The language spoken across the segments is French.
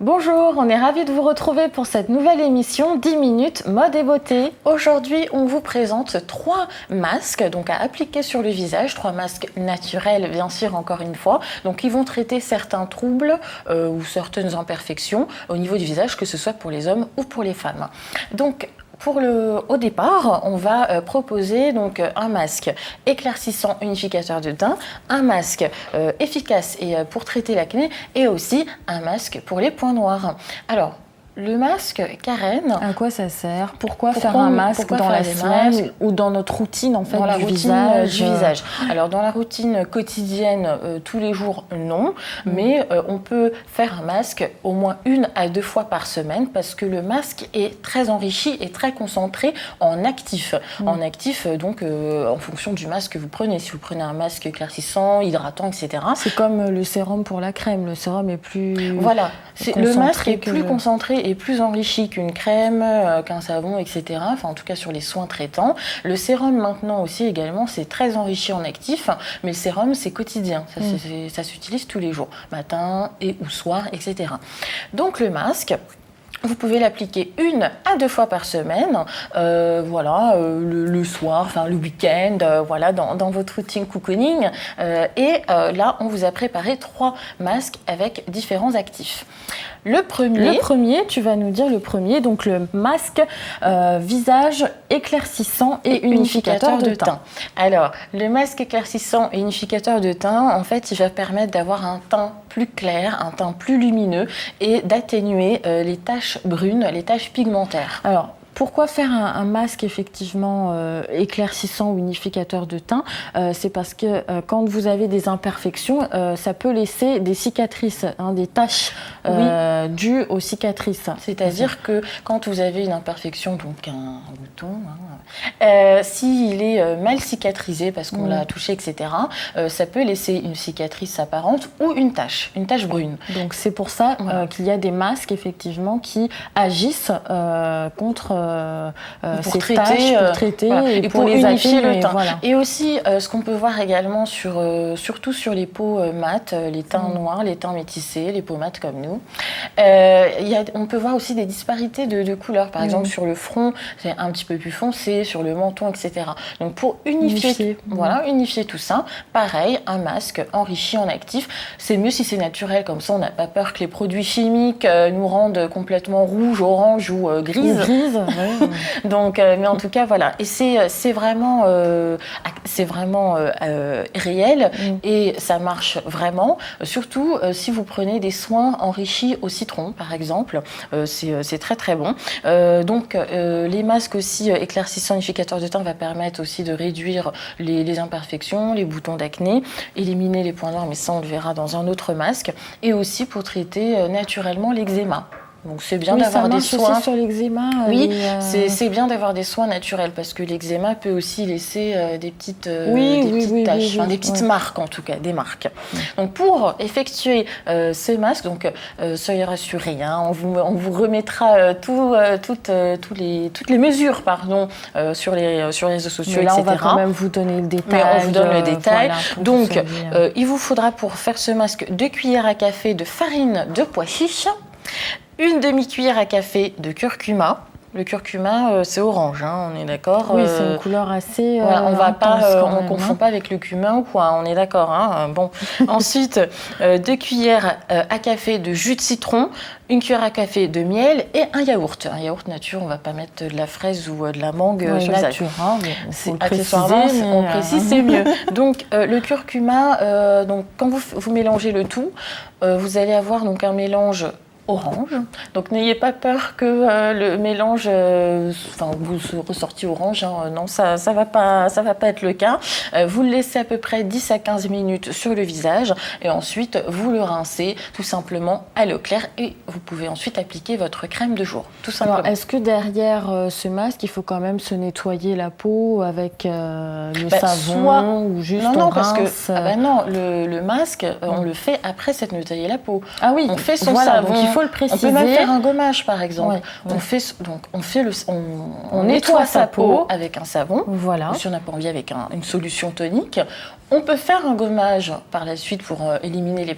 Bonjour, on est ravis de vous retrouver pour cette nouvelle émission 10 minutes mode et beauté. Aujourd'hui, on vous présente 3 masques donc à appliquer sur le visage, 3 masques naturels bien sûr encore une fois. Donc ils vont traiter certains troubles ou certaines imperfections au niveau du visage, que ce soit pour les hommes ou pour les femmes. Donc au départ, on va proposer donc un masque éclaircissant unificateur de teint, un masque efficace pour traiter l'acné et aussi un masque pour les points noirs. Alors, le masque Karen. À quoi ça sert? Pourquoi faire un masque dans la semaine ou dans notre routine en fait dans la du routine visage. Du visage. Alors dans la routine quotidienne, tous les jours, non. Mais on peut faire un masque au moins 1 à 2 fois par semaine parce que le masque est très enrichi et très concentré en actif. En actif, donc en fonction du masque que vous prenez. Si vous prenez un masque éclaircissant, hydratant, etc. C'est comme le sérum pour la crème. Le sérum est plus Voilà. Le masque est plus concentré et plus enrichi qu'une crème, qu'un savon, etc. Enfin, en tout cas sur les soins traitants. Le sérum maintenant aussi également, c'est très enrichi en actif, mais le sérum c'est quotidien, ça s'utilise tous les jours, matin et ou soir, etc. Donc le masque, vous pouvez l'appliquer 1 à 2 fois par semaine, le soir, enfin le week-end, dans votre routine cocooning. Là, on vous a préparé 3 masques avec différents actifs. Le premier, tu vas nous dire le premier, donc le masque visage éclaircissant et unificateur de teint. Alors, le masque éclaircissant et unificateur de teint, en fait, il va permettre d'avoir un teint plus clair, un teint plus lumineux et d'atténuer les taches brunes, les taches pigmentaires. Alors, pourquoi faire un masque effectivement éclaircissant ou unificateur de teint? C'est parce que quand vous avez des imperfections, ça peut laisser des cicatrices, des taches dues aux cicatrices. C'est-à-dire que quand vous avez une imperfection, donc un bouton, s'il est mal cicatrisé parce qu'on l'a touché, etc., ça peut laisser une cicatrice apparente ou une tache brune. Donc c'est pour ça qu'il y a des masques effectivement qui agissent contre pour traiter et pour les unifier le teint. Voilà. Et aussi, ce qu'on peut voir également, surtout sur les peaux mates, les teints noirs, les teints métissés, les peaux mates comme nous, on peut voir aussi des disparités de couleurs. Par exemple, sur le front, c'est un petit peu plus foncé, sur le menton, etc. Donc, pour unifier tout ça, pareil, un masque enrichi en actif. C'est mieux si c'est naturel, comme ça, on n'a pas peur que les produits chimiques nous rendent complètement rouge, orange ou grise. Donc, mais en tout cas, voilà. Et c'est vraiment réel et ça marche vraiment. Surtout si vous prenez des soins enrichis au citron, par exemple, c'est très très bon. Donc, les masques aussi éclaircissants unificateurs de teint va permettre aussi de réduire les imperfections, les boutons d'acné, éliminer les points noirs, mais ça on le verra dans un autre masque, et aussi pour traiter naturellement l'eczéma. Donc c'est bien d'avoir des soins aussi sur l'eczéma. C'est bien d'avoir des soins naturels parce que l'eczéma peut aussi laisser des petites taches, des petites marques en tout cas, des marques. Donc pour effectuer ce masque, soyez rassurés, on vous remettra toutes les mesures sur les réseaux sociaux, mais là, etc. on va quand même vous donner le détail. Mais on vous donne le détail. Donc il vous faudra pour faire ce masque 2 cuillères à café de farine de pois chiche, 1 demi-cuillère à café de curcuma. Le curcuma, c'est orange, on est d'accord. Oui, c'est une couleur assez. On ne confond pas avec le cumin ou quoi, on est d'accord. Bon. Ensuite, 2 cuillères à café de jus de citron, 1 cuillère à café de miel et un yaourt. Un yaourt nature, on ne va pas mettre de la fraise ou de la mangue sur le visage. C'est accessoirement, on précise, c'est mieux. Donc, le curcuma, quand vous mélangez le tout, vous allez avoir donc un mélange orange. Donc n'ayez pas peur que le mélange vous ressortiez orange. Non, ça va pas être le cas. Vous le laissez à peu près 10 à 15 minutes sur le visage et ensuite vous le rincez tout simplement à l'eau claire et vous pouvez ensuite appliquer votre crème de jour. Tout simplement. Alors, est-ce que derrière ce masque, il faut quand même se nettoyer la peau avec le savon ou juste on parce rince que le masque, on le fait après s'être nettoyé la peau. Ah oui, on fait son savon. Donc il faut le préciser. On peut même faire un gommage par exemple. On nettoie sa peau avec un savon. Voilà. Ou si on n'a pas envie avec une solution tonique, On peut faire un gommage par la suite pour éliminer les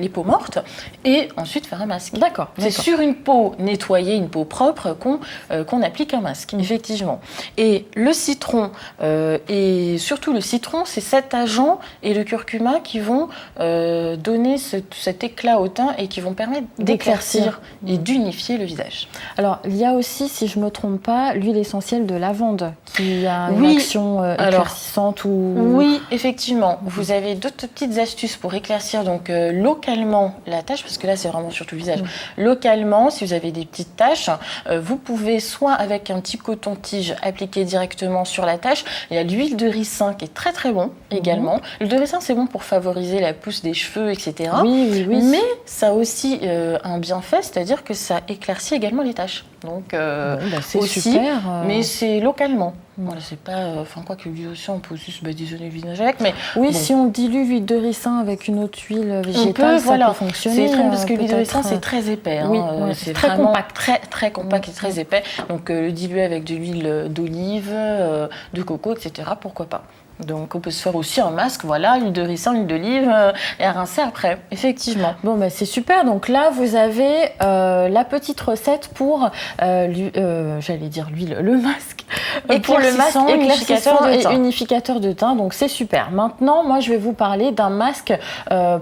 peaux mortes et ensuite faire un masque. D'accord. C'est sur une peau nettoyée, une peau propre qu'on applique un masque, effectivement. Et le citron, et surtout le citron, c'est cet agent et le curcuma qui vont donner cet éclat au teint et qui vont permettre d'éclaircir et d'unifier le visage. Alors, il y a aussi, si je ne me trompe pas, l'huile essentielle de lavande qui a une action éclaircissante ou... Oui, effectivement. Vous avez d'autres petites astuces pour éclaircir donc localement la tache, parce que là, c'est vraiment surtout le visage. Localement, si vous avez des petites taches, vous pouvez soit avec un petit coton-tige appliquer directement sur la tache. Il y a l'huile de ricin qui est très très bon également. L'huile de ricin, c'est bon pour favoriser la pousse des cheveux, etc. Oui. Mais ça a aussi un bienfait, c'est-à-dire que ça éclaircit également les taches. Donc, c'est aussi, super. Mais c'est localement. Voilà, c'est pas. Enfin, quoi que l'huile aussi, on peut aussi se badigeonner le visage avec. Mais oui, si on dilue l'huile de ricin avec une autre huile végétale, ça peut fonctionner. C'est très parce que l'huile de ricin, c'est très épais. Oui, c'est très vraiment compact. Très compact et très épais. Donc, le diluer avec de l'huile d'olive, de coco, etc., pourquoi pas. Donc, on peut se faire aussi un masque, voilà, huile de ricin, huile d'olive, et à rincer après, effectivement. Bon, bah, c'est super. Donc là, vous avez la petite recette pour, j'allais dire l'huile, le masque. Pour le masque éclaircissant et unificateur de teint. Donc, c'est super. Maintenant, moi, je vais vous parler d'un masque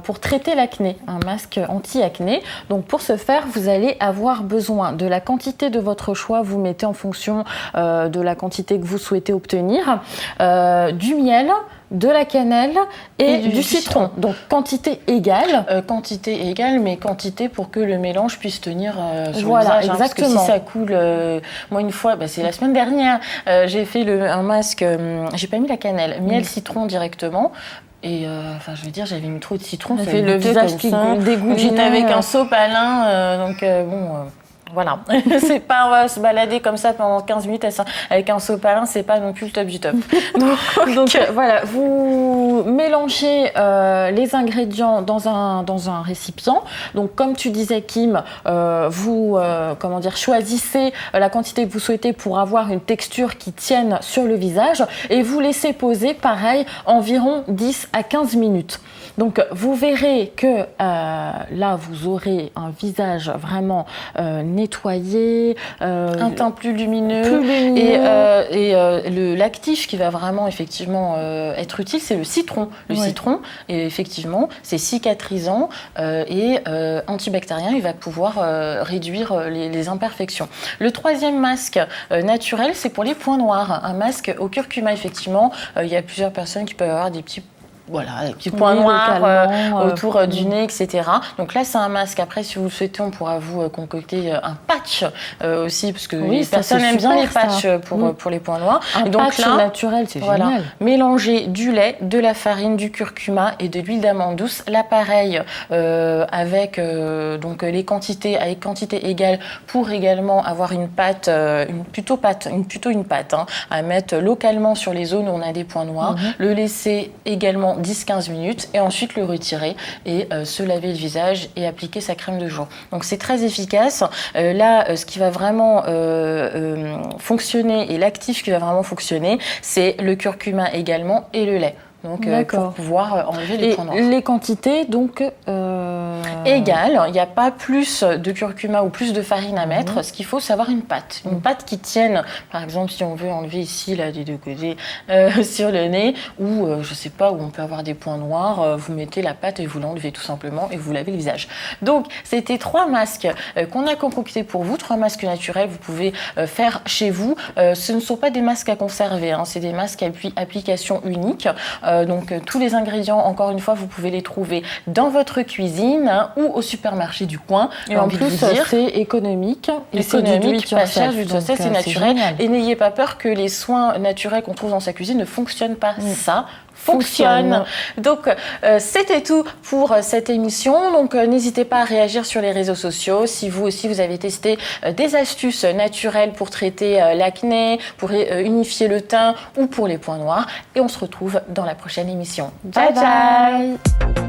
pour traiter l'acné, un masque anti-acné. Donc, pour ce faire, vous allez avoir besoin de la quantité de votre choix. Vous mettez en fonction de la quantité que vous souhaitez obtenir, du miel, de la cannelle et du citron. Donc quantité égale. Quantité égale, mais quantité pour que le mélange puisse tenir sur voilà, le visage. Exactement. Parce que si ça coule, moi une fois, c'est la semaine dernière, j'ai fait un masque, j'ai pas mis la cannelle, miel, citron directement. Et je veux dire, j'avais mis trop de citron, ça fait le visage qui dégouline. J'étais avec un sopalin, donc voilà, c'est pas on va se balader comme ça pendant 15 minutes avec un sopalin, c'est pas non plus le top du top. Donc voilà, vous mélangez les ingrédients dans un récipient. Donc comme tu disais Kim, vous choisissez la quantité que vous souhaitez pour avoir une texture qui tienne sur le visage et vous laissez poser pareil environ 10 à 15 minutes. Donc vous verrez que là vous aurez un visage vraiment nettoyé, un teint plus lumineux. Et l'actif qui va vraiment effectivement être utile, c'est le citron. Le citron, et effectivement, c'est cicatrisant et antibactérien. Il va pouvoir réduire les imperfections. Le troisième masque naturel, c'est pour les points noirs. Un masque au curcuma, effectivement. Il y a plusieurs personnes qui peuvent avoir des petits points noirs autour du nez, etc. Donc là, c'est un masque. Après, si vous le souhaitez, on pourra vous concocter un patch aussi, parce que les personnes aiment bien les patchs pour les points noirs. Un patch naturel, c'est génial. Mélanger du lait, de la farine, du curcuma et de l'huile d'amande douce. Là, pareil, avec donc les quantités, avec quantité égale, pour également avoir une pâte, plutôt une pâte, à mettre localement sur les zones où on a des points noirs. Le laisser également 10-15 minutes et ensuite le retirer et se laver le visage et appliquer sa crème de jour. Donc c'est très efficace. Là, ce qui va vraiment fonctionner et l'actif qui va vraiment fonctionner, c'est le curcuma également et le lait. Donc, pour pouvoir enlever les points noirs. Les quantités, donc égales. Il n'y a pas plus de curcuma ou plus de farine à mettre. Ce qu'il faut, c'est avoir une pâte. Une pâte qui tienne, par exemple, si on veut enlever ici, là, des deux côtés, sur le nez, ou je ne sais pas, où on peut avoir des points noirs, vous mettez la pâte et vous l'enlevez tout simplement et vous lavez le visage. Donc, c'était 3 masques qu'on a concoctés pour vous, 3 masques naturels. Vous pouvez faire chez vous. Ce ne sont pas des masques à conserver, c'est des masques à application unique. Donc tous les ingrédients, encore une fois, vous pouvez les trouver dans votre cuisine ou au supermarché du coin. Et en plus, c'est économique. Économique, pas cher, du tout, c'est naturel. Et n'ayez pas peur que les soins naturels qu'on trouve dans sa cuisine ne fonctionnent pas. Ça fonctionne. Donc, c'était tout pour cette émission. Donc, n'hésitez pas à réagir sur les réseaux sociaux. Si vous aussi, vous avez testé des astuces naturelles pour traiter l'acné, pour unifier le teint ou pour les points noirs. Et on se retrouve dans la prochaine émission. Bye bye.